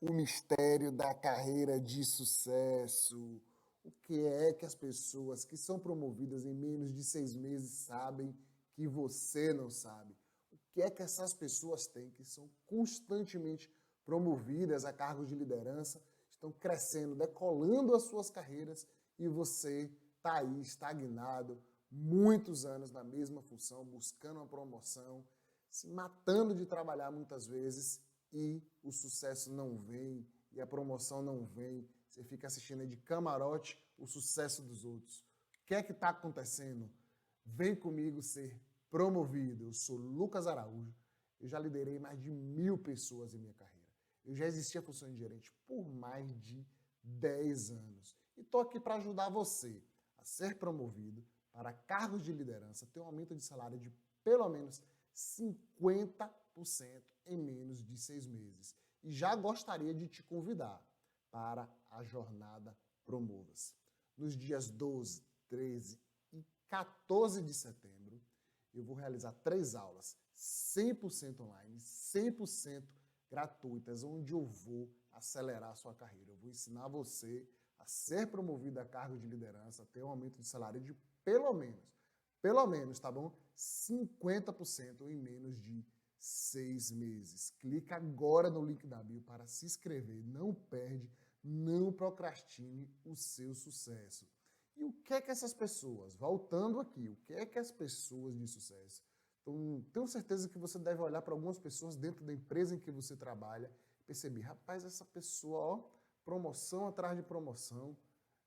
o mistério da carreira de sucesso. O que é que as pessoas que são promovidas em menos de 6 meses sabem que você não sabe? O que é que essas pessoas têm que são constantemente promovidas a cargos de liderança, estão crescendo, decolando as suas carreiras e você está aí estagnado, muitos anos na mesma função, buscando uma promoção, se matando de trabalhar muitas vezes e o sucesso não vem, e a promoção não vem, você fica assistindo aí de camarote o sucesso dos outros. O que é que está acontecendo? Vem comigo ser promovido. Eu sou Lucas Araújo, eu já liderei mais de 1.000 pessoas em minha carreira. Eu já existia a função de gerente por mais de 10 anos. E estou aqui para ajudar você a ser promovido para cargos de liderança, ter um aumento de salário de pelo menos 50% em menos de 6 meses. E já gostaria de te convidar para a jornada Promova-se. Nos dias 12, 13 e 14 de setembro, eu vou realizar 3 aulas 100% online, 100% gratuitas, onde eu vou acelerar a sua carreira. Eu vou ensinar você a ser promovido a cargo de liderança, ter um aumento de salário de pelo menos, tá bom? 50% em menos de 6 meses. Clica agora no link da bio para se inscrever. Não perde, não procrastine o seu sucesso. E o que é que essas pessoas, voltando aqui, o que é que as pessoas de sucesso? Então, tenho certeza que você deve olhar para algumas pessoas dentro da empresa em que você trabalha e perceber, rapaz, essa pessoa, ó, promoção atrás de promoção,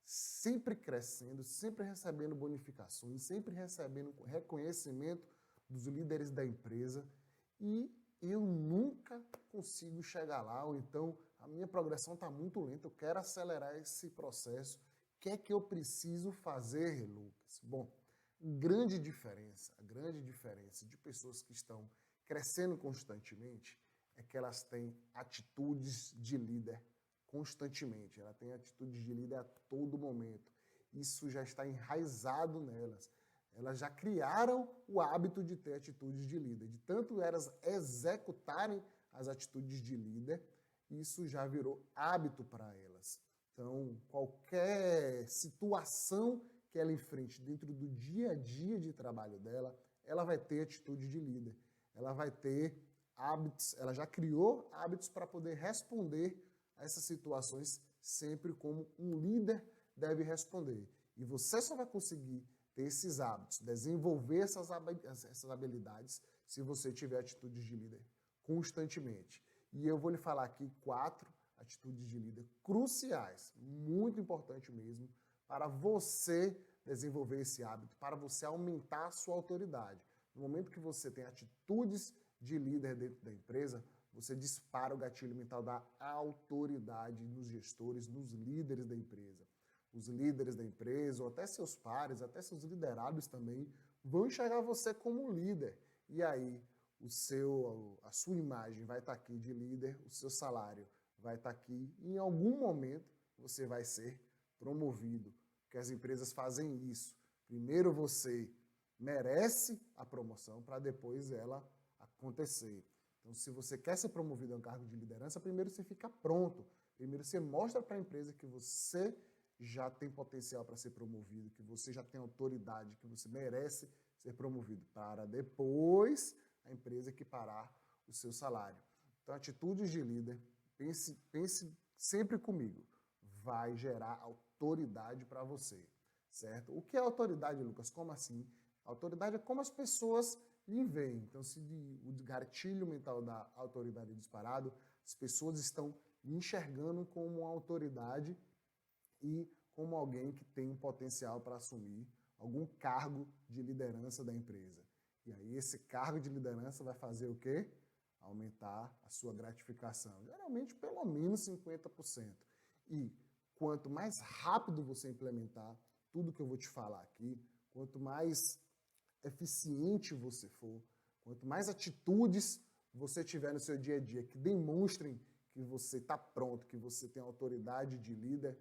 sempre crescendo, sempre recebendo bonificações, sempre recebendo reconhecimento dos líderes da empresa e eu nunca consigo chegar lá, ou então a minha progressão está muito lenta, eu quero acelerar esse processo. O que é que eu preciso fazer, Lucas? Bom, a grande diferença de pessoas que estão crescendo constantemente é que elas têm atitudes de líder constantemente, ela tem atitudes de líder a todo momento. Isso já está enraizado nelas. Elas já criaram o hábito de ter atitudes de líder. De tanto elas executarem as atitudes de líder, isso já virou hábito para elas. Então, qualquer situação que ela enfrente dentro do dia a dia de trabalho dela, ela vai ter atitude de líder. Ela vai ter hábitos, ela já criou hábitos para poder responder a essas situações sempre como um líder deve responder. E você só vai conseguir ter esses hábitos, desenvolver essas habilidades, se você tiver atitudes de líder constantemente. E eu vou lhe falar aqui 4 atitudes de líder cruciais, muito importante mesmo, para você desenvolver esse hábito, para você aumentar a sua autoridade. No momento que você tem atitudes de líder dentro da empresa, você dispara o gatilho mental da autoridade nos gestores, nos líderes da empresa. Os líderes da empresa, ou até seus pares, até seus liderados também, vão enxergar você como líder. E aí, a sua imagem vai estar aqui de líder, o seu salário vai estar aqui. E em algum momento, você vai ser promovido. Porque as empresas fazem isso. Primeiro você merece a promoção para depois ela acontecer. Então, se você quer ser promovido a um cargo de liderança, primeiro você fica pronto. Primeiro você mostra para a empresa que você já tem potencial para ser promovido, que você já tem autoridade, que você merece ser promovido, para depois a empresa equiparar o seu salário. Então, atitudes de líder, pense sempre comigo, vai gerar autoridade para você, certo? O que é autoridade, Lucas? Como assim? Autoridade é como as pessoas lhe veem. Então, se o gatilho mental da autoridade é disparado, as pessoas estão me enxergando como uma autoridade e como alguém que tem um potencial para assumir algum cargo de liderança da empresa. E aí esse cargo de liderança vai fazer o quê? Aumentar a sua gratificação. Geralmente pelo menos 50%. E quanto mais rápido você implementar tudo que eu vou te falar aqui, quanto mais eficiente você for, quanto mais atitudes você tiver no seu dia a dia que demonstrem que você está pronto, que você tem autoridade de líder,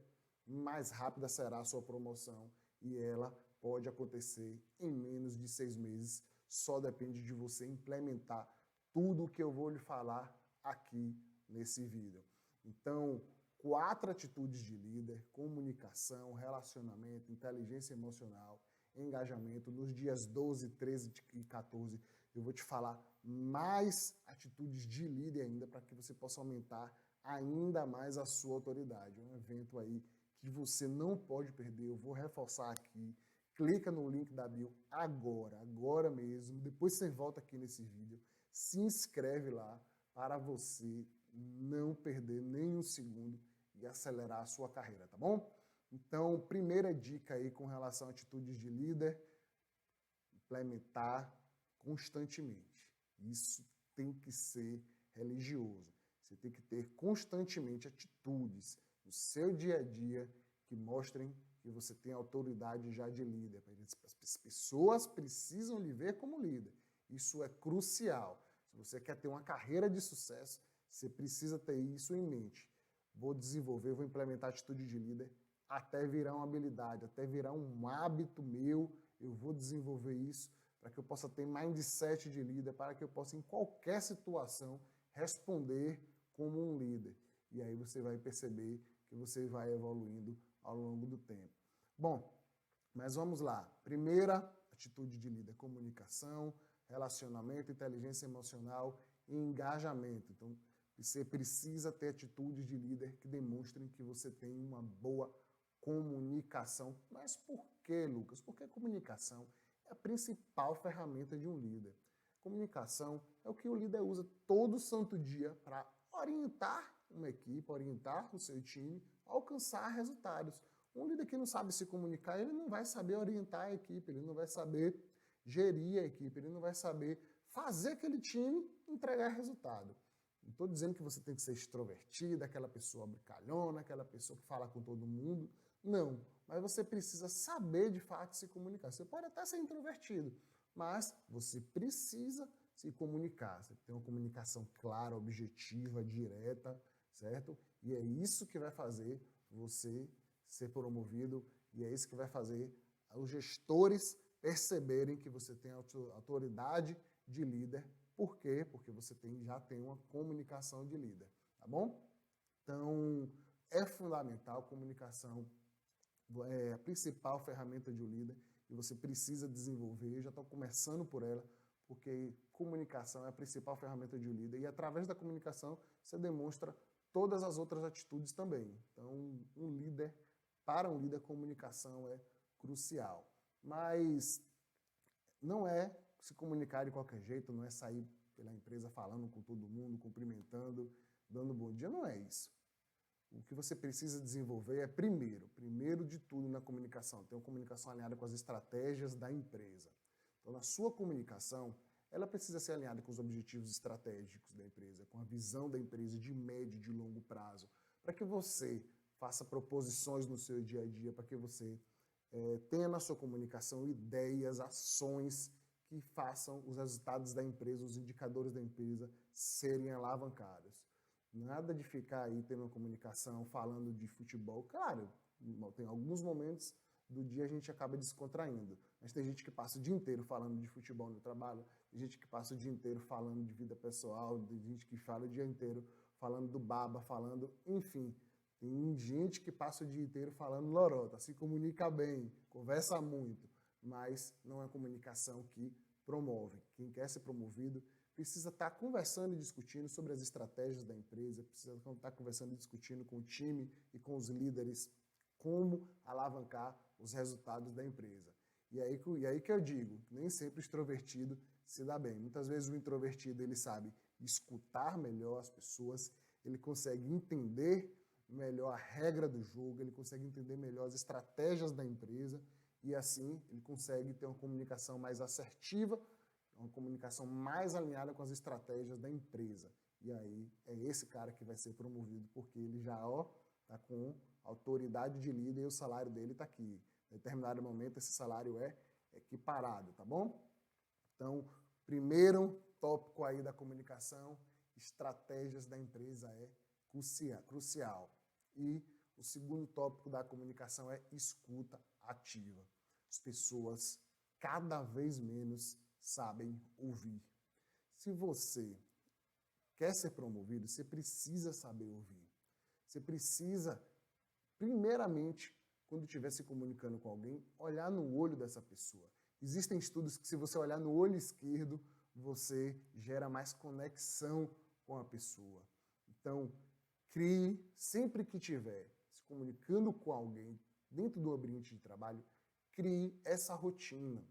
mais rápida será a sua promoção e ela pode acontecer em menos de 6 meses. Só depende de você implementar tudo o que eu vou lhe falar aqui nesse vídeo. Então, 4 atitudes de líder: comunicação, relacionamento, inteligência emocional, engajamento. Nos dias 12, 13 e 14, eu vou te falar mais atitudes de líder ainda para que você possa aumentar ainda mais a sua autoridade. É um evento aí que você não pode perder. Eu vou reforçar aqui. Clica no link da bio agora mesmo. Depois você volta aqui nesse vídeo, se inscreve lá para você não perder nem um segundo e acelerar a sua carreira, tá bom? Então, primeira dica aí com relação a atitudes de líder: implementar constantemente. Isso tem que ser religioso. Você tem que ter constantemente atitudes no seu dia a dia que mostrem que você tem autoridade já de líder. As pessoas precisam lhe ver como líder. Isso é crucial. Se você quer ter uma carreira de sucesso, você precisa ter isso em mente. Vou desenvolver, vou implementar atitude de líder até virar uma habilidade, até virar um hábito meu. Eu vou desenvolver isso para que eu possa ter mindset de líder, para que eu possa, em qualquer situação, responder como um líder. E aí você vai perceber que você vai evoluindo ao longo do tempo. Bom, mas vamos lá. Primeira atitude de líder: comunicação, relacionamento, inteligência emocional e engajamento. Então, você precisa ter atitudes de líder que demonstrem que você tem uma boa comunicação. Mas por que, Lucas? Porque comunicação é a principal ferramenta de um líder. Comunicação é o que o líder usa todo santo dia para orientar uma equipe, orientar o seu time a alcançar resultados. Um líder que não sabe se comunicar, ele não vai saber orientar a equipe, ele não vai saber gerir a equipe, ele não vai saber fazer aquele time entregar resultado. Não estou dizendo que você tem que ser extrovertida, aquela pessoa brincalhona, aquela pessoa que fala com todo mundo. Não, mas você precisa saber de fato se comunicar. Você pode até ser introvertido, mas você precisa se comunicar. Você tem uma comunicação clara, objetiva, direta, certo? E é isso que vai fazer você ser promovido, e é isso que vai fazer os gestores perceberem que você tem autoridade de líder. Por quê? Porque você já tem uma comunicação de líder, tá bom? Então, é fundamental. Comunicação é a principal ferramenta de um líder e você precisa desenvolver. Eu já estou começando por ela, porque comunicação é a principal ferramenta de um líder e através da comunicação você demonstra todas as outras atitudes também. Então, para um líder, comunicação é crucial. Mas não é se comunicar de qualquer jeito, não é sair pela empresa falando com todo mundo, cumprimentando, dando bom dia, não é isso. O que você precisa desenvolver é primeiro de tudo na comunicação, ter uma comunicação alinhada com as estratégias da empresa. Então, na sua comunicação, ela precisa ser alinhada com os objetivos estratégicos da empresa, com a visão da empresa de médio e de longo prazo, para que você faça proposições no seu dia a dia, para que você tenha na sua comunicação ideias, ações que façam os resultados da empresa, os indicadores da empresa serem alavancados. Nada de ficar aí tendo uma comunicação falando de futebol. Claro, tem alguns momentos do dia a gente acaba descontraindo, mas tem gente que passa o dia inteiro falando de futebol no trabalho, tem gente que passa o dia inteiro falando de vida pessoal, tem gente que fala o dia inteiro falando do baba, enfim. Tem gente que passa o dia inteiro falando lorota, se comunica bem, conversa muito, mas não é a comunicação que promove. Quem quer ser promovido precisa estar conversando e discutindo sobre as estratégias da empresa, precisa estar conversando e discutindo com o time e com os líderes como alavancar os resultados da empresa. E aí que eu digo, nem sempre o extrovertido se dá bem. Muitas vezes o introvertido ele sabe escutar melhor as pessoas, ele consegue entender melhor a regra do jogo, ele consegue entender melhor as estratégias da empresa e assim ele consegue ter uma comunicação mais assertiva, uma comunicação mais alinhada com as estratégias da empresa. E aí é esse cara que vai ser promovido porque ele já está com autoridade de líder e o salário dele está aqui. Em determinado momento esse salário é equiparado, tá bom? Então, primeiro tópico aí da comunicação, estratégias da empresa é crucial. E o segundo tópico da comunicação é escuta ativa. As pessoas cada vez menos sabem ouvir. Se você quer ser promovido, você precisa saber ouvir. Você precisa, primeiramente, quando estiver se comunicando com alguém, olhar no olho dessa pessoa. Existem estudos que se você olhar no olho esquerdo, você gera mais conexão com a pessoa. Então, crie, sempre que estiver se comunicando com alguém dentro do ambiente de trabalho, crie essa rotina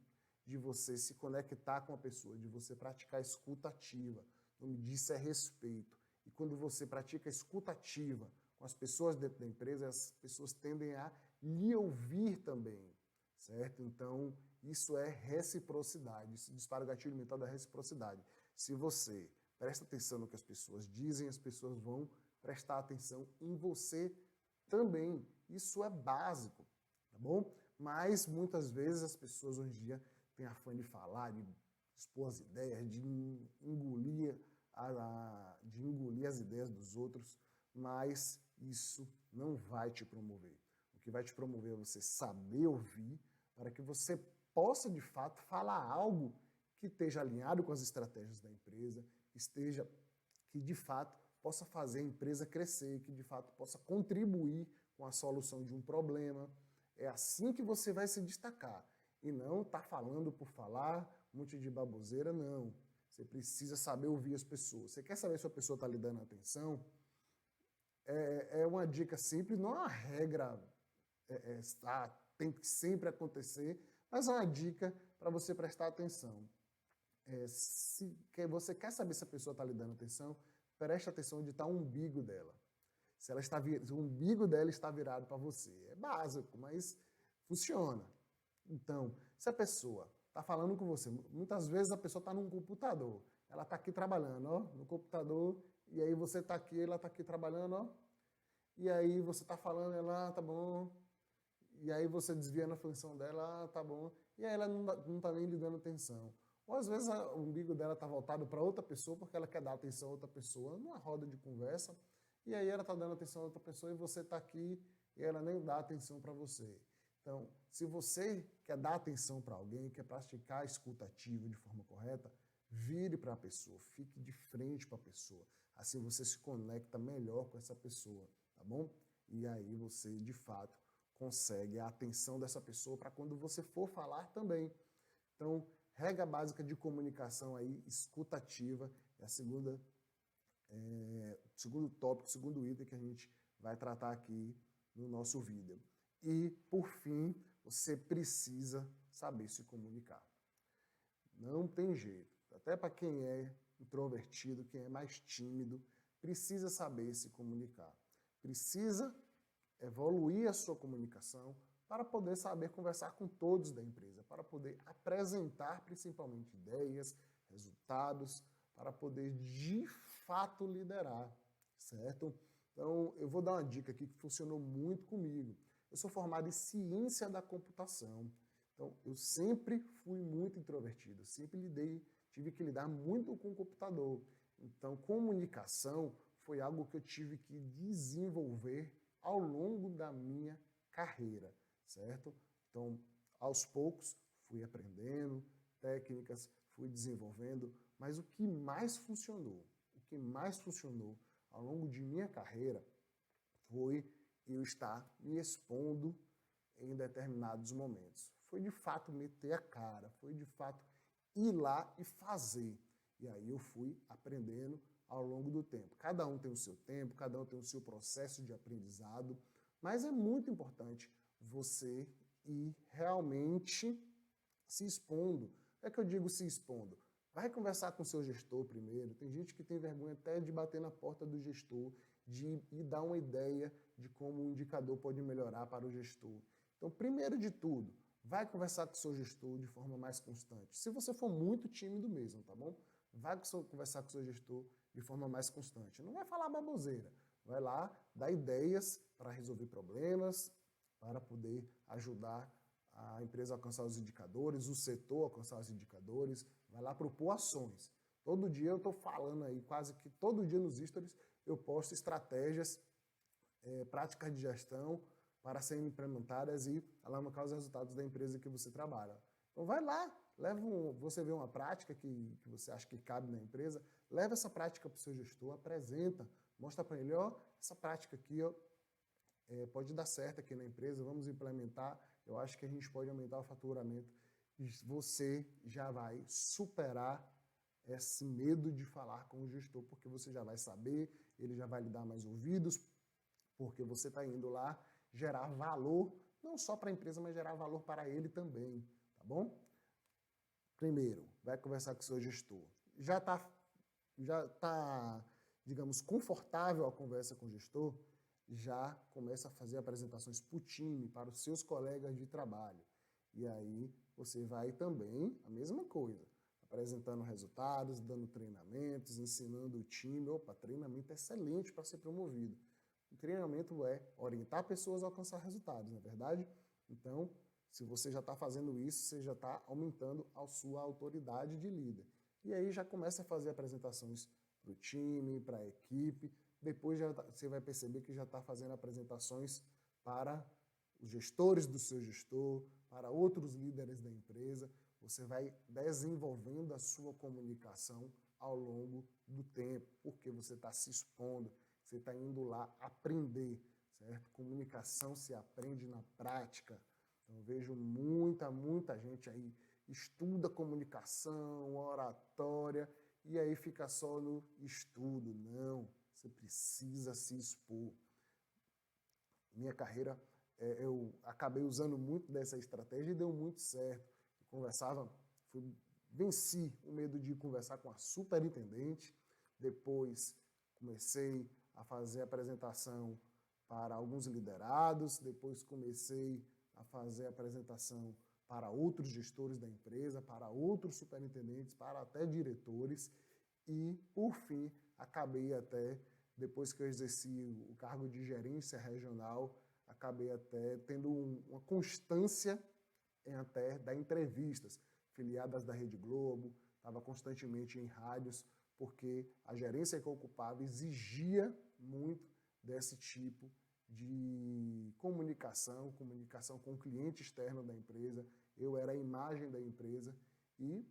de você se conectar com a pessoa, de você praticar a escuta ativa. O nome disso é respeito. E quando você pratica a escuta ativa com as pessoas dentro da empresa, as pessoas tendem a lhe ouvir também, certo? Então, isso é reciprocidade, isso dispara o gatilho mental da reciprocidade. Se você presta atenção no que as pessoas dizem, as pessoas vão prestar atenção em você também. Isso é básico, tá bom? Mas muitas vezes as pessoas hoje em dia têm afã de falar, de expor as ideias, de engolir as ideias dos outros, mas isso não vai te promover. O que vai te promover é você saber ouvir, para que você possa, de fato, falar algo que esteja alinhado com as estratégias da empresa, que de fato possa fazer a empresa crescer, que de fato possa contribuir com a solução de um problema. É assim que você vai se destacar. E não tá falando por falar, um monte de baboseira, não. Você precisa saber ouvir as pessoas. Você quer saber se a pessoa está lhe dando atenção? É uma dica simples, não é uma regra, tem que sempre acontecer, mas é uma dica para você prestar atenção. Se você quer saber se a pessoa está lhe dando atenção, preste atenção onde está o umbigo dela. Se o umbigo dela está virado para você. É básico, mas funciona. Então, se a pessoa está falando com você, muitas vezes a pessoa está num computador, ela está aqui trabalhando, ó, no computador, e aí você está aqui, ela está aqui trabalhando, ó, e aí você está falando, ela, tá bom, e aí você desvia na função dela, tá bom, e aí ela não está nem lhe dando atenção. Ou às vezes o umbigo dela está voltado para outra pessoa, porque ela quer dar atenção a outra pessoa, numa roda de conversa, e aí ela está dando atenção a outra pessoa e você está aqui e ela nem dá atenção para você. Então, se você quer dar atenção para alguém, quer praticar a escuta ativa de forma correta, vire para a pessoa, fique de frente para a pessoa. Assim você se conecta melhor com essa pessoa, tá bom? E aí você, de fato, consegue a atenção dessa pessoa para quando você for falar também. Então, regra básica de comunicação aí, escuta ativa, é a segundo tópico, segundo item que a gente vai tratar aqui no nosso vídeo. E, por fim, você precisa saber se comunicar. Não tem jeito. Até para quem é introvertido, quem é mais tímido, precisa saber se comunicar. Precisa evoluir a sua comunicação para poder saber conversar com todos da empresa, para poder apresentar principalmente ideias, resultados, para poder de fato liderar, certo? Então, eu vou dar uma dica aqui que funcionou muito comigo. Eu sou formado em ciência da computação, então eu sempre fui muito introvertido, tive que lidar muito com o computador. Então, comunicação foi algo que eu tive que desenvolver ao longo da minha carreira, certo? Então, aos poucos, fui aprendendo técnicas, fui desenvolvendo, mas o que mais funcionou ao longo de minha carreira foi eu estar me expondo em determinados momentos. Foi de fato meter a cara, foi de fato ir lá e fazer. E aí eu fui aprendendo ao longo do tempo. Cada um tem o seu tempo, cada um tem o seu processo de aprendizado, mas é muito importante você ir realmente se expondo. É que eu digo se expondo. Vai conversar com o seu gestor primeiro. Tem gente que tem vergonha até de bater na porta do gestor, de ir dar uma ideia de como o indicador pode melhorar para o gestor. Então, primeiro de tudo, vai conversar com o seu gestor de forma mais constante. Se você for muito tímido mesmo, tá bom? Vai conversar com o seu gestor de forma mais constante. Não vai falar baboseira. Vai lá, dar ideias para resolver problemas, para poder ajudar a empresa a alcançar os indicadores, o setor a alcançar os indicadores, vai lá propor ações. Todo dia eu estou falando aí, quase que todo dia nos stories, eu posto estratégias, práticas de gestão para serem implementadas e alavancar os resultados da empresa que você trabalha. Então vai lá, você vê uma prática que você acha que cabe na empresa, leva essa prática para o seu gestor, apresenta, Mostra para ele, ó, essa prática aqui, ó, pode dar certo aqui na empresa, vamos implementar, eu acho que a gente pode aumentar o faturamento. Você já vai superar esse medo de falar com o gestor, porque você já vai saber, ele já vai lhe dar mais ouvidos, porque você está indo lá gerar valor, não só para a empresa, mas gerar valor para ele também, tá bom? Primeiro, vai conversar com o seu gestor. Já tá, digamos, confortável a conversa com o gestor, já começa a fazer apresentações para o time, para os seus colegas de trabalho. E aí você vai também, a mesma coisa, apresentando resultados, dando treinamentos, ensinando o time. Opa, treinamento é excelente para ser promovido. O treinamento é orientar pessoas a alcançar resultados, não é verdade? Então, se você já está fazendo isso, você já está aumentando a sua autoridade de líder. E aí já começa a fazer apresentações para o time, para a equipe. Depois você vai perceber que já está fazendo apresentações para os gestores do seu gestor, para outros líderes da empresa. Você vai desenvolvendo a sua comunicação ao longo do tempo, porque você está se expondo, você está indo lá aprender, certo? Comunicação se aprende na prática. Então, eu vejo muita gente aí estuda comunicação, oratória, e aí fica só no estudo. Não, você precisa se expor. Minha carreira, eu acabei usando muito dessa estratégia e deu muito certo. Eu conversava, venci o medo de conversar com a superintendente, depois comecei a fazer apresentação para alguns liderados, depois comecei a fazer apresentação para outros gestores da empresa, para outros superintendentes, para até diretores, e, por fim, acabei até, depois que eu exerci o cargo de gerência regional, acabei até tendo uma constância em até dar entrevistas, filiadas da Rede Globo, estava constantemente em rádios, porque a gerência que eu ocupava exigia muito desse tipo de comunicação com o cliente externo da empresa. Eu era a imagem da empresa,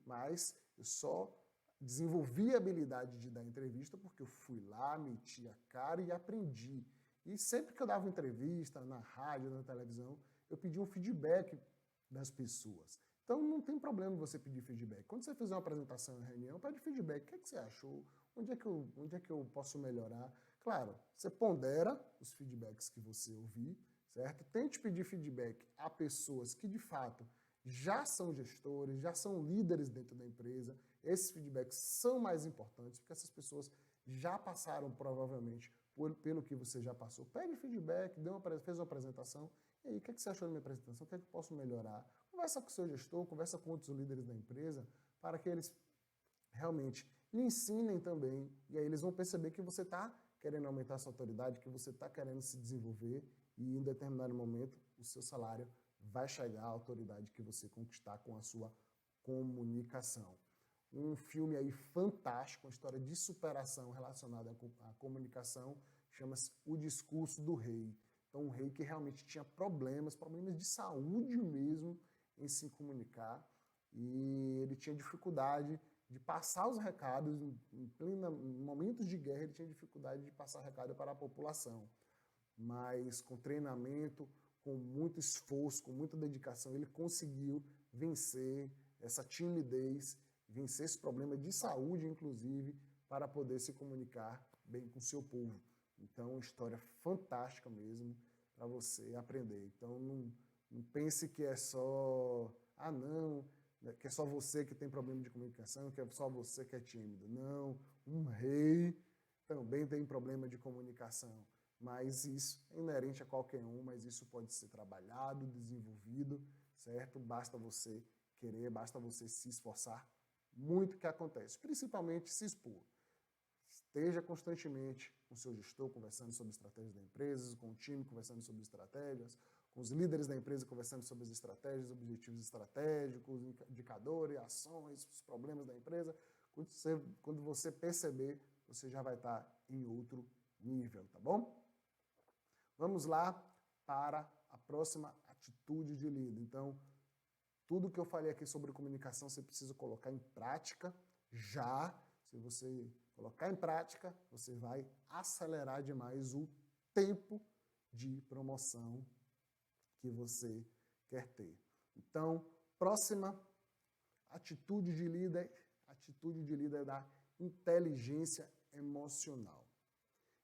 mas eu só desenvolvi a habilidade de dar entrevista porque eu fui lá, meti a cara e aprendi. E sempre que eu dava entrevista na rádio, na televisão, eu pedia um feedback das pessoas. Então não tem problema você pedir feedback. Quando você fizer uma apresentação em reunião, pede feedback. O que você achou? Onde é que eu posso melhorar? Claro, você pondera os feedbacks que você ouvir, certo? Tente pedir feedback a pessoas que, de fato, já são gestores, já são líderes dentro da empresa. Esses feedbacks são mais importantes, porque essas pessoas já passaram, provavelmente, pelo que você já passou. Pede feedback, fez uma apresentação. E aí, o que você achou da minha apresentação? O que eu posso melhorar? Conversa com o seu gestor, conversa com outros líderes da empresa, para que eles realmente lhe ensinem também. E aí eles vão perceber que você está querendo aumentar a sua autoridade, que você está querendo se desenvolver, e em determinado momento o seu salário vai chegar à autoridade que você conquistar com a sua comunicação. Um filme aí fantástico, uma história de superação relacionada à comunicação, chama-se O Discurso do Rei. Então, um rei que realmente tinha problemas de saúde mesmo em se comunicar, e ele tinha dificuldade de passar os recados, em momentos de guerra ele tinha dificuldade de passar recado para a população. Mas com treinamento, com muito esforço, com muita dedicação, ele conseguiu vencer essa timidez, vencer esse problema de saúde, inclusive, para poder se comunicar bem com o seu povo. Então, uma história fantástica mesmo para você aprender. Então, não pense que é só, não, que é só você que tem problema de comunicação, que é só você que é tímido. Não, um rei também tem problema de comunicação. Mas isso é inerente a qualquer um, mas isso pode ser trabalhado, desenvolvido, certo? Basta você querer, basta você se esforçar. Muito que acontece, principalmente se expor. Esteja constantemente com o seu gestor conversando sobre estratégias da empresa, com o time conversando sobre estratégias, com os líderes da empresa conversando sobre as estratégias, objetivos estratégicos, indicadores, ações, os problemas da empresa. Quando você perceber, você já vai estar em outro nível, tá bom? Vamos lá para a próxima atitude de líder. Então, tudo que eu falei aqui sobre comunicação, você precisa colocar em prática já. Se você colocar em prática, você vai acelerar demais o tempo de promoção que você quer ter. Então, próxima atitude de líder é da inteligência emocional.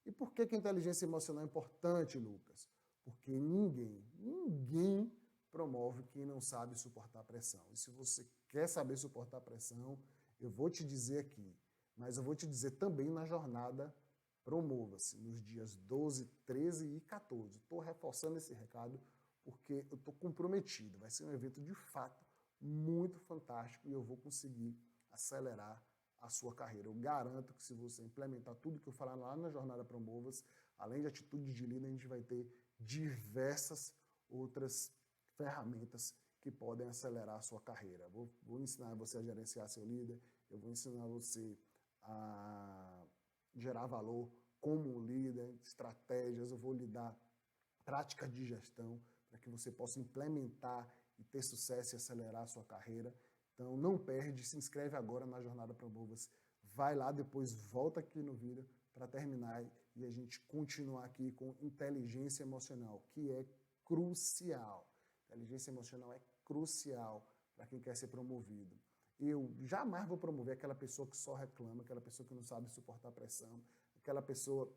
E por que a inteligência emocional é importante, Lucas? Porque ninguém promove quem não sabe suportar pressão. E se você quer saber suportar pressão, eu vou te dizer aqui, mas eu vou te dizer também na jornada Promova-se, nos dias 12, 13 e 14. Estou reforçando esse recado porque eu estou comprometido. Vai ser um evento de fato muito fantástico e eu vou conseguir acelerar a sua carreira. Eu garanto que se você implementar tudo que eu falar lá na jornada Promova-se, além de atitude de líder, a gente vai ter diversas outras ferramentas que podem acelerar a sua carreira. Vou ensinar você a gerenciar seu líder, eu vou ensinar você a gerar valor como líder, estratégias, eu vou lhe dar práticas de gestão para que você possa implementar e ter sucesso e acelerar a sua carreira. Então, não perde, se inscreve agora na Jornada Promova-se, vai lá, depois volta aqui no vídeo para terminar e a gente continuar aqui com inteligência emocional, que é crucial. Inteligência emocional é crucial para quem quer ser promovido. Eu jamais vou promover aquela pessoa que só reclama, aquela pessoa que não sabe suportar pressão, aquela pessoa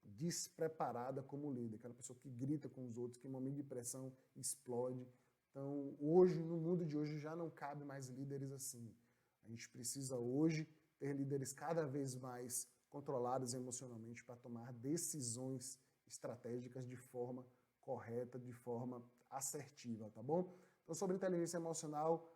despreparada como líder, aquela pessoa que grita com os outros, que em momento de pressão explode. Então, hoje, no mundo de hoje, já não cabe mais líderes assim. A gente precisa hoje ter líderes cada vez mais controlados emocionalmente para tomar decisões estratégicas de forma correta, de forma assertiva, tá bom? Então, sobre inteligência emocional,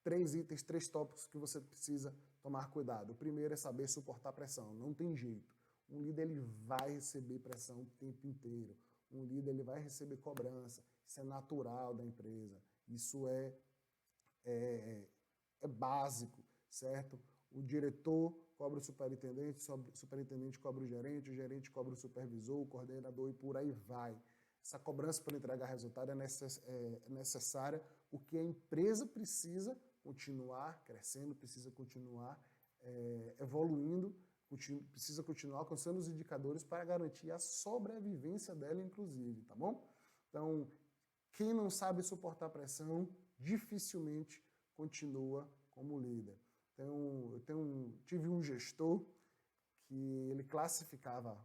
3 itens, 3 tópicos que você precisa tomar cuidado. O primeiro é saber suportar pressão. Não tem jeito. Um líder ele vai receber pressão o tempo inteiro. Um líder ele vai receber cobrança. Isso é natural da empresa. Isso é básico, certo? O diretor cobra o superintendente cobra o gerente cobra o supervisor, o coordenador e por aí vai. Essa cobrança para entregar resultado é necessária porque a empresa precisa continuar crescendo, precisa continuar evoluindo, precisa continuar alcançando os indicadores para garantir a sobrevivência dela, inclusive, tá bom? Então, quem não sabe suportar pressão, dificilmente continua como líder. Então, tive um gestor que ele classificava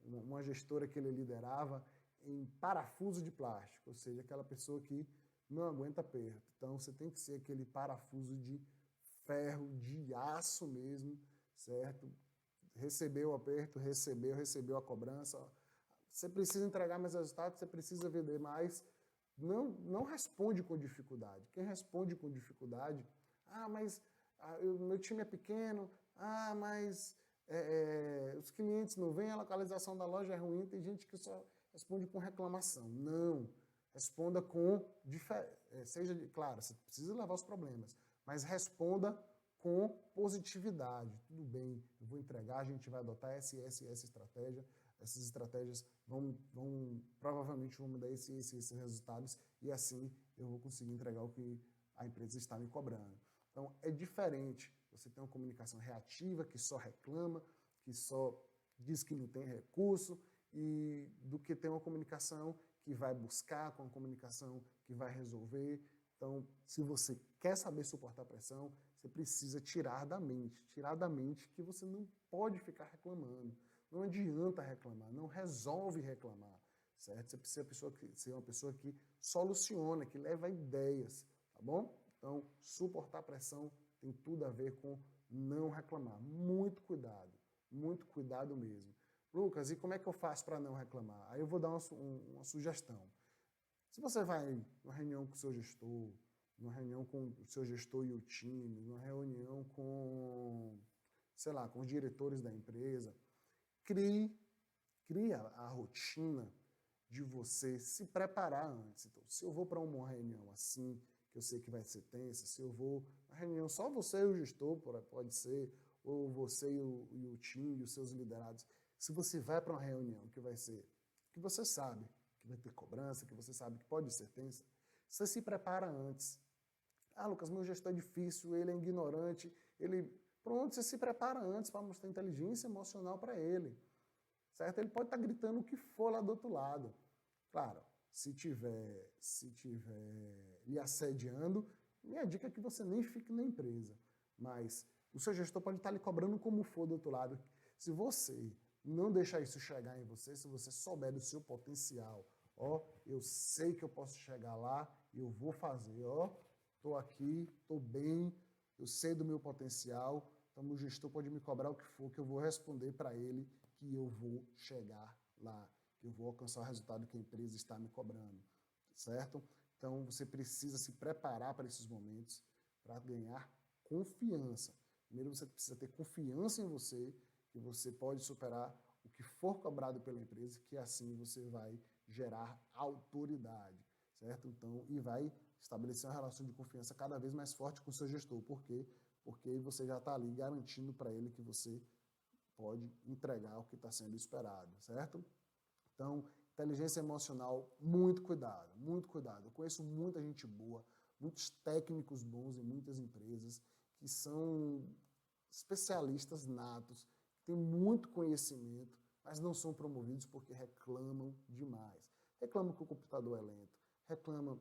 uma gestora que ele liderava em parafuso de plástico, ou seja, aquela pessoa que não aguenta aperto. Então, você tem que ser aquele parafuso de ferro, de aço mesmo, certo? Recebeu o aperto, recebeu a cobrança. Você precisa entregar mais resultados, você precisa vender mais. Não responde com dificuldade. Quem responde com dificuldade, mas meu time é pequeno, mas os clientes não vêm, a localização da loja é ruim, tem gente que só responde com reclamação. Não. Responda com claro, você precisa levar os problemas, mas responda com positividade. Tudo bem, eu vou entregar, a gente vai adotar essa estratégia. Essas estratégias provavelmente vão me dar esses resultados e assim eu vou conseguir entregar o que a empresa está me cobrando. Então, é diferente você ter uma comunicação reativa, que só reclama, que só diz que não tem recurso, e do que ter uma comunicação que vai buscar, com uma comunicação que vai resolver. Então, se você quer saber suportar pressão, você precisa tirar da mente que você não pode ficar reclamando. Não adianta reclamar, não resolve reclamar, certo? Você precisa ser uma pessoa que soluciona, que leva ideias, tá bom? Então, suportar pressão tem tudo a ver com não reclamar. Muito cuidado mesmo. Lucas, e como é que eu faço para não reclamar? Aí eu vou dar uma sugestão. Se você vai numa reunião com o seu gestor, numa reunião com o seu gestor e o time, numa reunião com, sei lá, com os diretores da empresa, crie a rotina de você se preparar antes. Então, se eu vou para uma reunião assim, que eu sei que vai ser tensa, se eu vou na reunião só você e o gestor, pode ser, ou você e o time e os seus liderados, se você vai para uma reunião que vai ser, que você sabe que vai ter cobrança, que você sabe que pode ser tensa, você se prepara antes. Lucas, meu gestor é difícil, ele é ignorante, Pronto, você se prepara antes para mostrar inteligência emocional para ele, certo? Ele pode estar gritando o que for lá do outro lado. Claro, se tiver lhe assediando, minha dica é que você nem fique na empresa. Mas o seu gestor pode estar lhe cobrando como for do outro lado. Se você não deixar isso chegar em você, se você souber do seu potencial, ó, eu sei que eu posso chegar lá e eu vou fazer, ó, estou aqui, estou bem, eu sei do meu potencial, então o gestor pode me cobrar o que for, que eu vou responder para ele que eu vou chegar lá, que eu vou alcançar o resultado que a empresa está me cobrando, certo? Então você precisa se preparar para esses momentos, para ganhar confiança. Primeiro você precisa ter confiança em você, que você pode superar o que for cobrado pela empresa, que assim você vai gerar autoridade, certo? Então, e vai estabelecer uma relação de confiança cada vez mais forte com o seu gestor. Por quê? Porque você já está ali garantindo para ele que você pode entregar o que está sendo esperado, certo? Então, inteligência emocional, muito cuidado, muito cuidado. Eu conheço muita gente boa, muitos técnicos bons em muitas empresas que são especialistas natos, que têm muito conhecimento, mas não são promovidos porque reclamam demais. Reclamam que o computador é lento, reclamam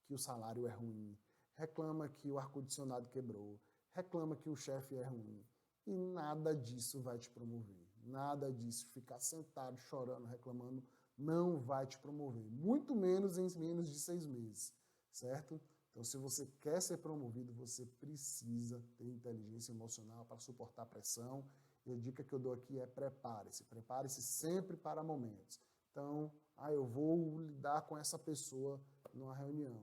que o salário é ruim, reclama que o ar-condicionado quebrou, reclama que o chefe é ruim. E nada disso vai te promover. Nada disso. Ficar sentado, chorando, reclamando, não vai te promover. Muito menos em menos de 6 meses, certo? Então, se você quer ser promovido, você precisa ter inteligência emocional para suportar a pressão. E a dica que eu dou aqui é prepare-se. Prepare-se sempre para momentos. Então, eu vou lidar com essa pessoa numa reunião.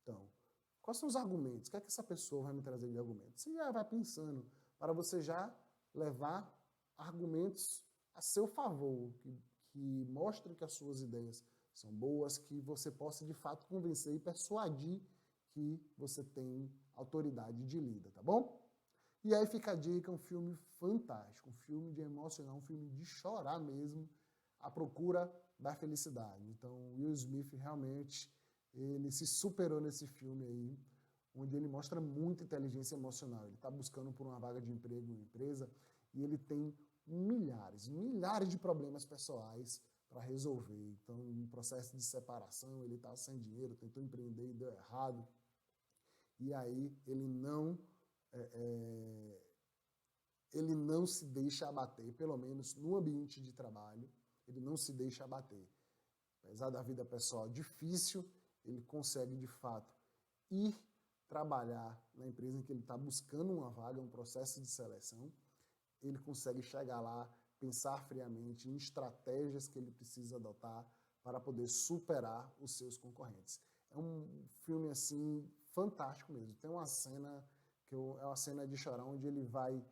Então, quais são os argumentos? O que é que essa pessoa vai me trazer de argumentos? Você já vai pensando para você já levar argumentos a seu favor, que mostrem que as suas ideias são boas, que você possa de fato convencer e persuadir que você tem autoridade de líder, tá bom? E aí fica a dica, um filme fantástico, um filme de emocionar, um filme de chorar mesmo, A Procura da Felicidade. Então, Will Smith realmente, ele se superou nesse filme aí, onde ele mostra muita inteligência emocional. Ele está buscando por uma vaga de emprego em uma empresa e ele tem milhares de problemas pessoais para resolver. Então, um processo de separação, ele está sem dinheiro, tentou empreender e deu errado. E aí ele não se deixa abater, pelo menos no ambiente de trabalho, ele não se deixa abater. Apesar da vida pessoal difícil, ele consegue, de fato, ir trabalhar na empresa em que ele está buscando uma vaga, um processo de seleção, ele consegue chegar lá, pensar friamente em estratégias que ele precisa adotar para poder superar os seus concorrentes. É um filme, assim, fantástico mesmo. Tem uma cena, é uma cena de chorar, onde ele vai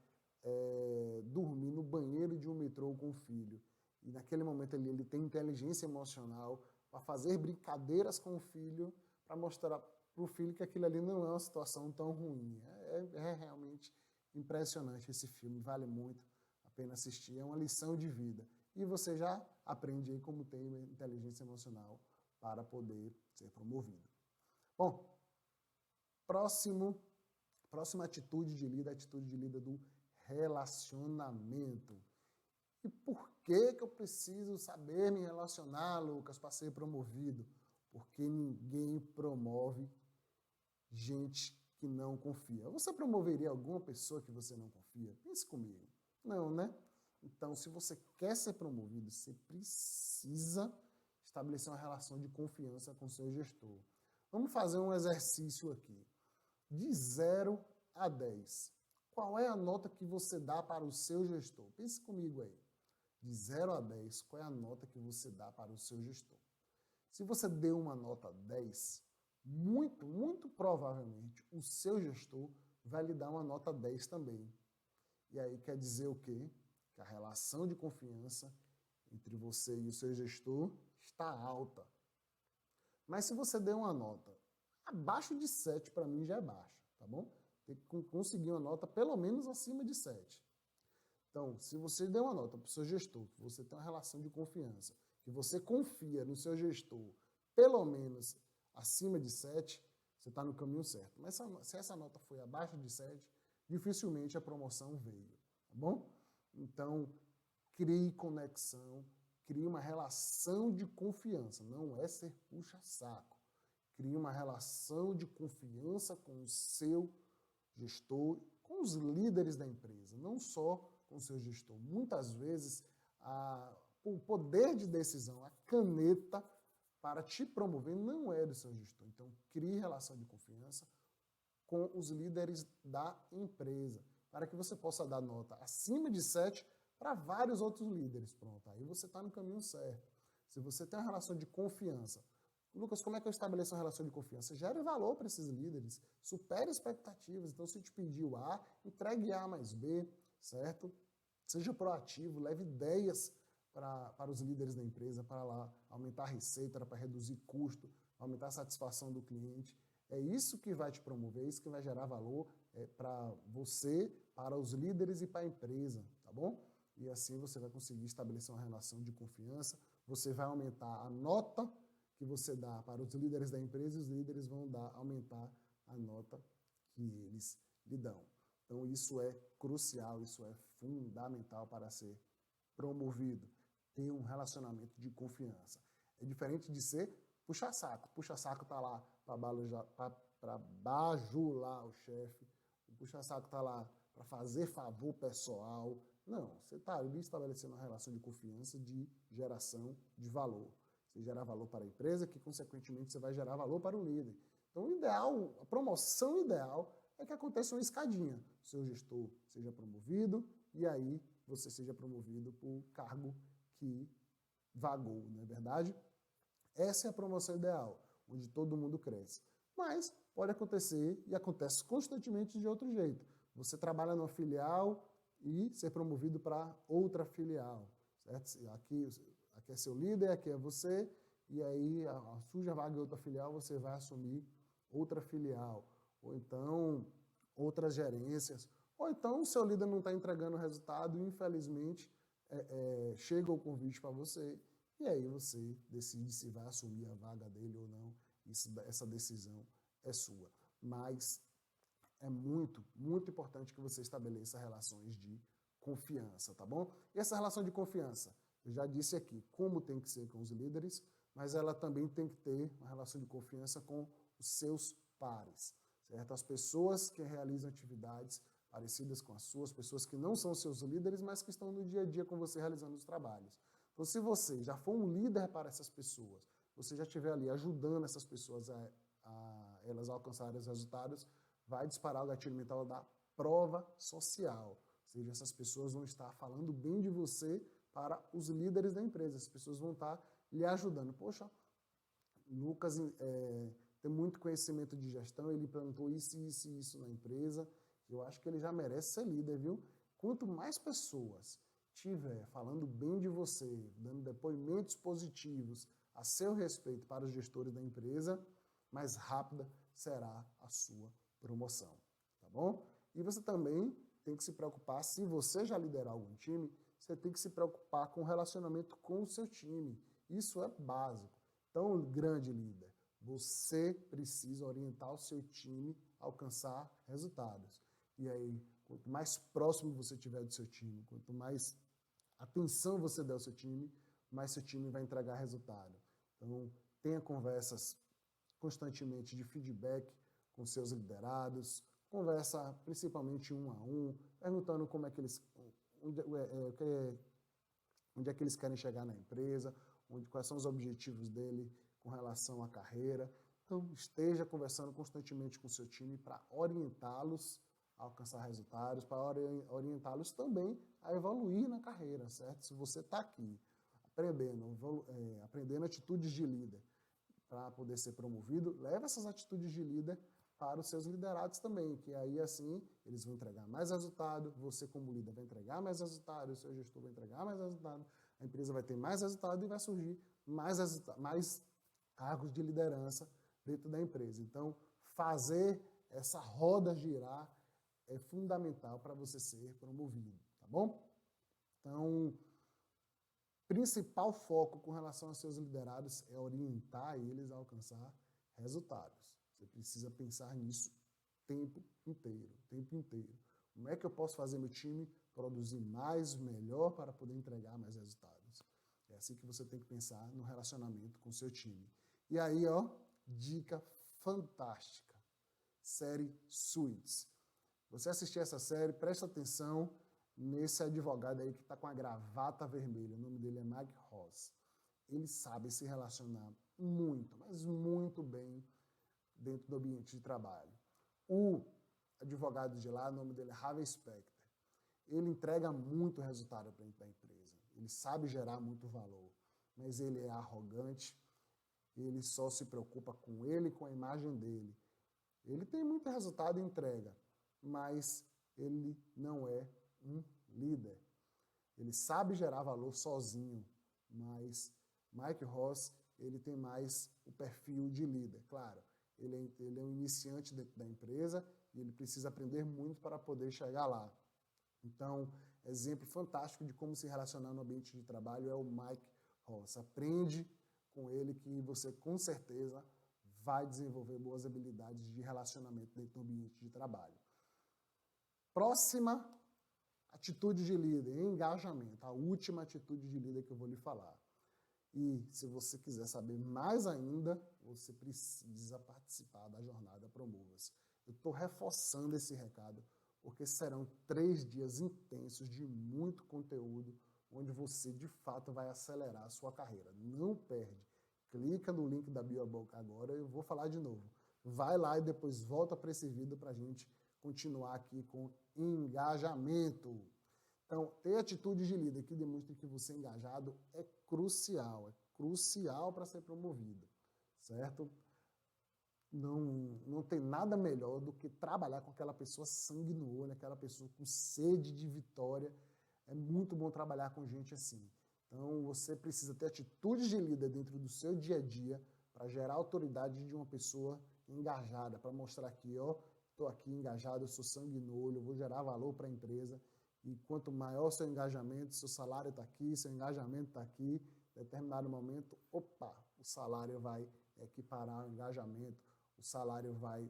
dormir no banheiro de um metrô com o filho. E naquele momento ele tem inteligência emocional para fazer brincadeiras com o filho, para mostrar para o filho que aquilo ali não é uma situação tão ruim. É realmente impressionante esse filme, vale muito a pena assistir, é uma lição de vida. E você já aprende aí como ter inteligência emocional para poder ser promovido. Bom, próxima atitude de líder, a atitude de líder do relacionamento. E por que eu preciso saber me relacionar, Lucas, para ser promovido? Porque ninguém promove gente que não confia. Você promoveria alguma pessoa que você não confia? Pense comigo. Não, né? Então, se você quer ser promovido, você precisa estabelecer uma relação de confiança com o seu gestor. Vamos fazer um exercício aqui. De 0 a 10, qual é a nota que você dá para o seu gestor? Pense comigo aí. De 0 a 10, qual é a nota que você dá para o seu gestor? Se você deu uma nota 10, muito provavelmente o seu gestor vai lhe dar uma nota 10 também. E aí quer dizer o quê? Que a relação de confiança entre você e o seu gestor está alta. Mas se você deu uma nota abaixo de 7, para mim já é baixa, tá bom? Tem que conseguir uma nota pelo menos acima de 7. Então, se você deu uma nota para o seu gestor, que você tem uma relação de confiança, que você confia no seu gestor pelo menos acima de 7, você está no caminho certo. Mas se essa nota foi abaixo de 7, dificilmente a promoção veio, tá bom? Então, crie conexão, crie uma relação de confiança, não é ser puxa-saco. Crie uma relação de confiança com o seu gestor, com os líderes da empresa, não só com o seu gestor. Muitas vezes, o poder de decisão, a caneta para te promover não é do seu gestor. Então, crie relação de confiança com os líderes da empresa, para que você possa dar nota acima de 7 para vários outros líderes. Pronto, aí você está no caminho certo. Se você tem uma relação de confiança, Lucas, como é que eu estabeleço uma relação de confiança? Gere valor para esses líderes, supere expectativas. Então, se te pediu A, entregue A mais B, certo? Seja proativo, leve ideias para os líderes da empresa, para lá aumentar a receita, para reduzir custo, aumentar a satisfação do cliente. É isso que vai te promover, é isso que vai gerar valor para você, para os líderes e para a empresa, tá bom? E assim você vai conseguir estabelecer uma relação de confiança, você vai aumentar a nota que você dá para os líderes da empresa e os líderes vão aumentar a nota que eles lhe dão. Então isso é crucial, isso é fundamental para ser promovido. Ter um relacionamento de confiança. É diferente de ser puxa-saco. Puxa-saco está lá para bajular o chefe. O puxa-saco está lá para fazer favor pessoal. Não, você está ali estabelecendo uma relação de confiança, de geração de valor. Você gera valor para a empresa, que consequentemente você vai gerar valor para o líder. Então o ideal, a promoção ideal é que aconteça uma escadinha. O seu gestor seja promovido e aí você seja promovido para o cargo que vagou, não é verdade? Essa é a promoção ideal, onde todo mundo cresce. Mas pode acontecer, e acontece constantemente de outro jeito. Você trabalha numa filial e ser promovido para outra filial, certo? Aqui é seu líder, aqui é você, e aí surge a vaga em outra filial, você vai assumir outra filial. Ou então, outras gerências. Ou então, o seu líder não está entregando o resultado e, infelizmente, chega o convite para você, e aí você decide se vai assumir a vaga dele ou não. Essa decisão é sua. Mas é muito, muito importante que você estabeleça relações de confiança, tá bom? E essa relação de confiança, eu já disse aqui como tem que ser com os líderes, mas ela também tem que ter uma relação de confiança com os seus pares, certo? As pessoas que realizam atividades parecidas com as suas, pessoas que não são seus líderes, mas que estão no dia a dia com você realizando os trabalhos. Então, se você já for um líder para essas pessoas, você já estiver ali ajudando essas pessoas a elas alcançarem os resultados, vai disparar o gatilho mental da prova social. Ou seja, essas pessoas vão estar falando bem de você para os líderes da empresa. As pessoas vão estar lhe ajudando. Poxa, Lucas tem muito conhecimento de gestão, ele implantou isso, isso e isso na empresa. Eu acho que ele já merece ser líder, viu? Quanto mais pessoas tiver falando bem de você, dando depoimentos positivos a seu respeito para os gestores da empresa, mais rápida será a sua promoção, tá bom? E você também tem que se preocupar, se você já liderar algum time, você tem que se preocupar com o relacionamento com o seu time. Isso é básico. Então, grande líder, você precisa orientar o seu time a alcançar resultados. E aí, quanto mais próximo você tiver do seu time, quanto mais atenção você der ao seu time, mais seu time vai entregar resultado. Então, tenha conversas constantemente de feedback com seus liderados, conversa principalmente um a um, perguntando como é que eles, onde é que eles querem chegar na empresa, quais são os objetivos dele com relação à carreira. Então, esteja conversando constantemente com o seu time para orientá-los a alcançar resultados, para orientá-los também a evoluir na carreira, certo? Se você está aqui aprendendo atitudes de líder para poder ser promovido, leve essas atitudes de líder para os seus liderados também, que aí assim eles vão entregar mais resultado, você como líder vai entregar mais resultado, o seu gestor vai entregar mais resultado, a empresa vai ter mais resultado e vai surgir mais cargos de liderança dentro da empresa. Então, fazer essa roda girar é fundamental para você ser promovido, tá bom? Então, principal foco com relação aos seus liderados é orientar eles a alcançar resultados. Você precisa pensar nisso o tempo inteiro, o tempo inteiro. Como é que eu posso fazer meu time produzir mais, melhor, para poder entregar mais resultados? É assim que você tem que pensar no relacionamento com o seu time. E aí, ó, dica fantástica. Série Suits. Você assistir essa série, presta atenção nesse advogado aí que está com a gravata vermelha. O nome dele é Mike Ross. Ele sabe se relacionar muito, mas muito bem dentro do ambiente de trabalho. O advogado de lá, o nome dele é Harvey Specter. Ele entrega muito resultado para a empresa. Ele sabe gerar muito valor, mas ele é arrogante, ele só se preocupa com ele e com a imagem dele. Ele tem muito resultado e entrega, mas ele não é um líder. Ele sabe gerar valor sozinho, mas Mike Ross, ele tem mais o perfil de líder. Claro, ele é um iniciante dentro da empresa e ele precisa aprender muito para poder chegar lá. Então, exemplo fantástico de como se relacionar no ambiente de trabalho é o Mike Ross. Aprende com ele que você, com certeza, vai desenvolver boas habilidades de relacionamento dentro do ambiente de trabalho. Próxima atitude de líder, engajamento. A última atitude de líder que eu vou lhe falar. E se você quiser saber mais ainda, você precisa participar da jornada Promova-se. Eu estou reforçando esse recado, porque serão 3 dias intensos de muito conteúdo, onde você, de fato, vai acelerar a sua carreira. Não perde. Clica no link da Bioboca agora, eu vou falar de novo. Vai lá e depois volta para esse vídeo para a gente continuar aqui com engajamento. Então, ter atitude de líder que demonstre que você é engajado é crucial para ser promovido, certo? Não tem nada melhor do que trabalhar com aquela pessoa sangue no olho, aquela pessoa com sede de vitória. É muito bom trabalhar com gente assim. Então, você precisa ter atitudes de líder dentro do seu dia a dia para gerar autoridade de uma pessoa engajada, para mostrar aqui, ó, estou aqui engajado, eu sou sangue no olho, eu vou gerar valor para a empresa. E quanto maior o seu engajamento, seu salário está aqui, seu engajamento está aqui, em determinado momento, opa, o salário vai equiparar o engajamento, o salário vai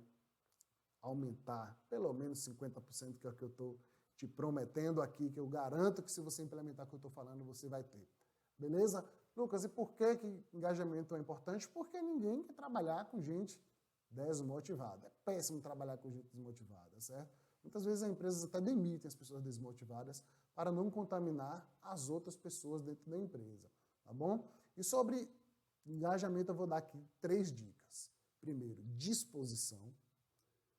aumentar pelo menos 50%, que é o que eu estou te prometendo aqui, que eu garanto que se você implementar o que eu estou falando, você vai ter. Beleza? Lucas, e por que engajamento é importante? Porque ninguém quer trabalhar com gente desmotivada. É péssimo trabalhar com gente desmotivada, certo? Muitas vezes as empresas até demitem as pessoas desmotivadas para não contaminar as outras pessoas dentro da empresa, tá bom? E sobre engajamento eu vou dar aqui 3 dicas. Primeiro, disposição.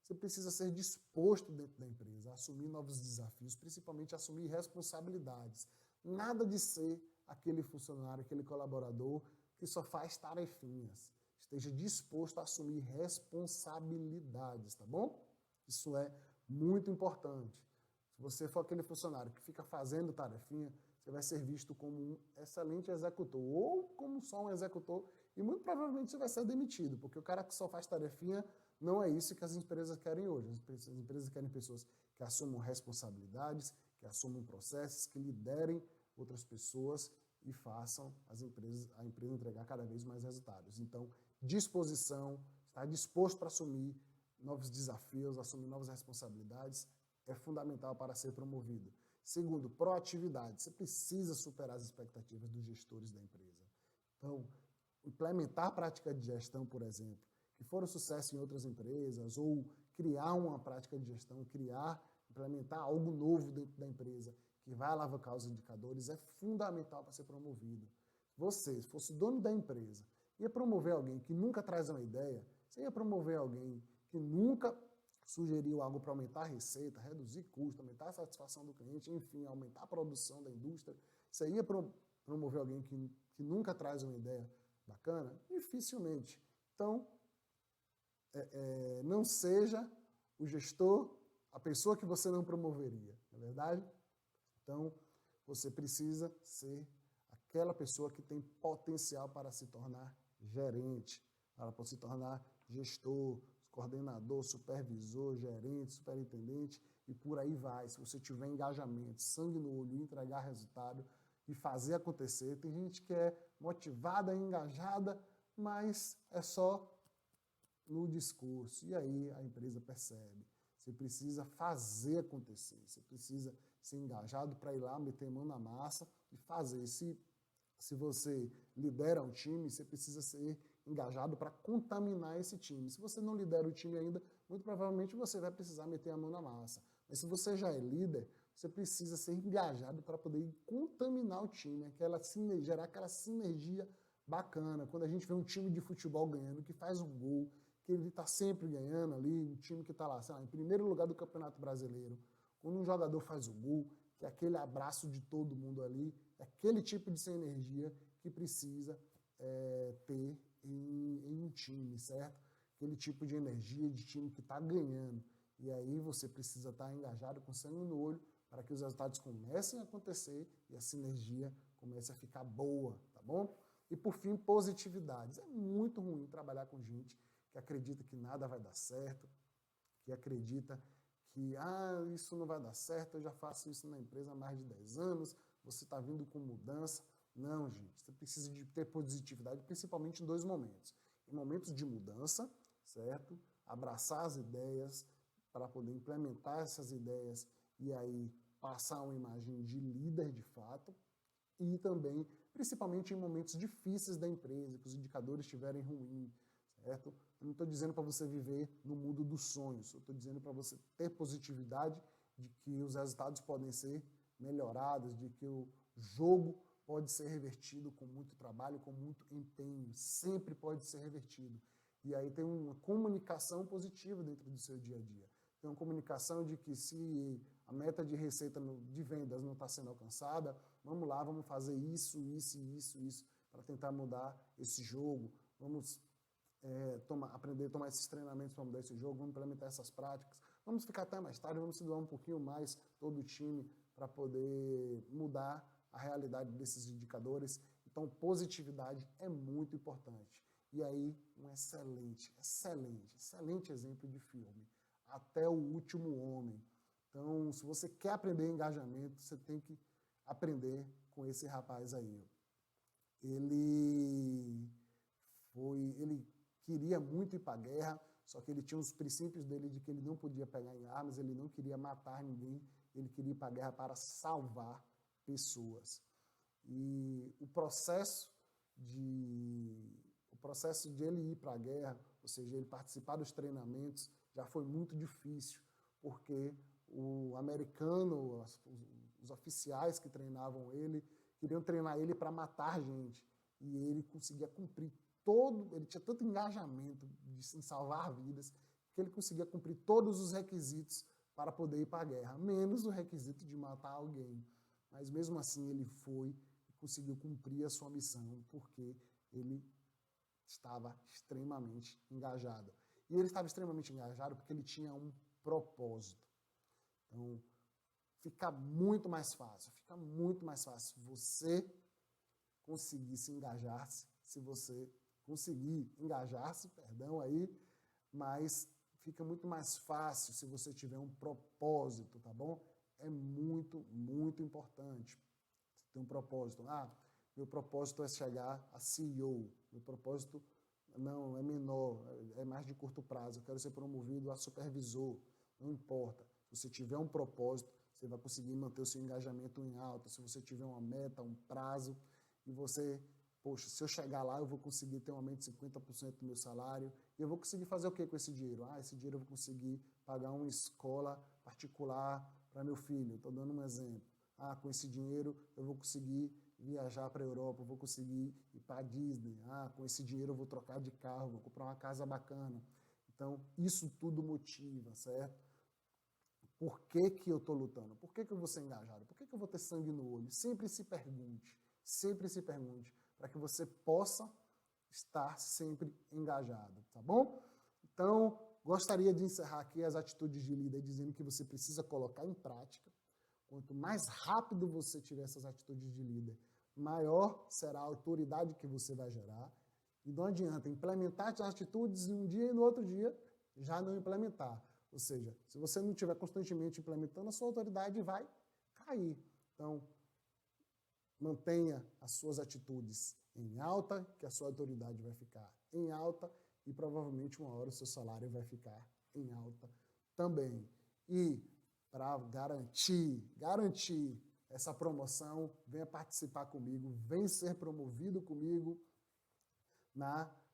Você precisa ser disposto dentro da empresa a assumir novos desafios, principalmente assumir responsabilidades. Nada de ser aquele funcionário, aquele colaborador que só faz tarefinhas. Esteja disposto a assumir responsabilidades, tá bom? Isso é muito importante. Se você for aquele funcionário que fica fazendo tarefinha, você vai ser visto como um excelente executor ou como só um executor e muito provavelmente você vai ser demitido, porque o cara que só faz tarefinha não é isso que as empresas querem hoje. As empresas querem pessoas que assumam responsabilidades, que assumam processos, que liderem outras pessoas e façam a empresa entregar cada vez mais resultados. Então, disposição, estar disposto para assumir novos desafios, assumir novas responsabilidades, é fundamental para ser promovido. Segundo, proatividade. Você precisa superar as expectativas dos gestores da empresa. Então, implementar a prática de gestão, por exemplo, que for um sucesso em outras empresas, ou criar uma prática de gestão, implementar algo novo dentro da empresa que vai alavancar os indicadores, é fundamental para ser promovido. Você, se fosse dono da empresa, ia promover alguém que nunca traz uma ideia, você ia promover alguém que nunca sugeriu algo para aumentar a receita, reduzir custo, aumentar a satisfação do cliente, enfim, aumentar a produção da indústria, você ia promover alguém que nunca traz uma ideia bacana? Dificilmente. Então, não seja o gestor, a pessoa que você não promoveria, não é verdade? Então, você precisa ser aquela pessoa que tem potencial para se tornar gerente, para se tornar gestor, coordenador, supervisor, gerente, superintendente e por aí vai. Se você tiver engajamento, sangue no olho, entregar resultado e fazer acontecer. Tem gente que é motivada, engajada, mas é só no discurso. E aí a empresa percebe. Você precisa fazer acontecer, você precisa ser engajado para ir lá, meter a mão na massa e fazer. Se você lidera um time, você precisa ser engajado para contaminar esse time. Se você não lidera o time ainda, muito provavelmente você vai precisar meter a mão na massa. Mas se você já é líder, você precisa ser engajado para poder contaminar o time, gerar aquela sinergia bacana. Quando a gente vê um time de futebol ganhando, que faz um gol, que ele está sempre ganhando ali, um time que está lá, sei lá, em primeiro lugar do Campeonato Brasileiro, quando um jogador faz o gol, que é aquele abraço de todo mundo ali, é aquele tipo de sinergia que precisa ter em um time, certo? Aquele tipo de energia de time que está ganhando. E aí você precisa estar engajado com sangue no olho para que os resultados comecem a acontecer e a sinergia comece a ficar boa, tá bom? E por fim, positividades. É muito ruim trabalhar com gente que acredita que nada vai dar certo, que acredita que isso não vai dar certo, eu já faço isso na empresa há mais de 10 anos, você está vindo com mudança. Não, gente, você precisa de ter positividade, principalmente em dois momentos. Em momentos de mudança, certo? Abraçar as ideias para poder implementar essas ideias e aí passar uma imagem de líder de fato, e também, principalmente em momentos difíceis da empresa, que os indicadores estiverem ruins, certo? Eu não estou dizendo para você viver no mundo dos sonhos, eu estou dizendo para você ter positividade de que os resultados podem ser melhorados, de que o jogo pode ser revertido com muito trabalho, com muito empenho, sempre pode ser revertido. E aí tem uma comunicação positiva dentro do seu dia a dia. Tem uma comunicação de que se a meta de receita de vendas não está sendo alcançada, vamos lá, vamos fazer isso, para tentar mudar esse jogo. Vamos aprender a tomar esses treinamentos para mudar esse jogo, vamos implementar essas práticas. Vamos ficar até mais tarde, vamos se doar um pouquinho mais, todo o time, para poder mudar a realidade desses indicadores. Então, positividade é muito importante. E aí, um excelente exemplo de filme. Até o Último Homem. Então, se você quer aprender engajamento, você tem que aprender com esse rapaz aí. Ele queria muito ir para a guerra, só que ele tinha os princípios dele de que ele não podia pegar em armas, ele não queria matar ninguém, ele queria ir para a guerra para salvar pessoas. E o processo de ele ir para a guerra, ou seja, ele participar dos treinamentos, já foi muito difícil, porque o americano, os oficiais que treinavam ele, queriam treinar ele para matar gente. E ele conseguia cumprir ele tinha tanto engajamento em salvar vidas, que ele conseguia cumprir todos os requisitos para poder ir para a guerra, menos o requisito de matar alguém. Mas mesmo assim ele foi e conseguiu cumprir a sua missão, porque ele estava extremamente engajado. E ele estava extremamente engajado porque ele tinha um propósito. Então, fica muito mais fácil você conseguir se engajar-se, mas fica muito mais fácil se você tiver um propósito, tá bom? É muito, muito importante. Você tem um propósito. Meu propósito é chegar a CEO. Meu propósito não é menor, é mais de curto prazo. Eu quero ser promovido a supervisor. Não importa. Se você tiver um propósito, você vai conseguir manter o seu engajamento em alta. Se você tiver uma meta, um prazo, e você, poxa, se eu chegar lá, eu vou conseguir ter um aumento de 50% do meu salário, e eu vou conseguir fazer o que com esse dinheiro? Esse dinheiro eu vou conseguir pagar uma escola particular para meu filho. Estou dando um exemplo. Com esse dinheiro eu vou conseguir viajar para a Europa, eu vou conseguir ir para a Disney. Com esse dinheiro eu vou trocar de carro, vou comprar uma casa bacana. Então, isso tudo motiva, certo? Por que que eu estou lutando? Por que que eu vou ser engajado? Por que que eu vou ter sangue no olho? Sempre se pergunte, para que você possa estar sempre engajado, tá bom? Então, gostaria de encerrar aqui as atitudes de líder dizendo que você precisa colocar em prática. Quanto mais rápido você tiver essas atitudes de líder, maior será a autoridade que você vai gerar. E não adianta implementar as atitudes em um dia e no outro dia já não implementar. Ou seja, se você não estiver constantemente implementando, a sua autoridade vai cair. Então, mantenha as suas atitudes em alta, que a sua autoridade vai ficar em alta e provavelmente uma hora o seu salário vai ficar em alta também. E para garantir essa promoção, venha participar comigo, vem ser promovido comigo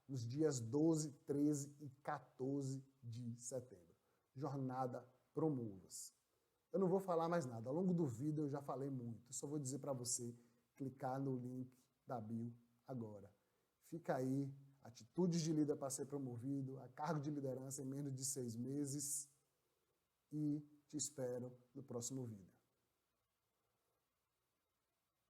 nos dias 12, 13 e 14 de setembro. Jornada Promova-se. Eu não vou falar mais nada. Ao longo do vídeo eu já falei muito. Eu só vou dizer para você clicar no link da bio agora. Fica aí, atitudes de líder para ser promovido, a cargo de liderança em menos de 6 meses. E te espero no próximo vídeo.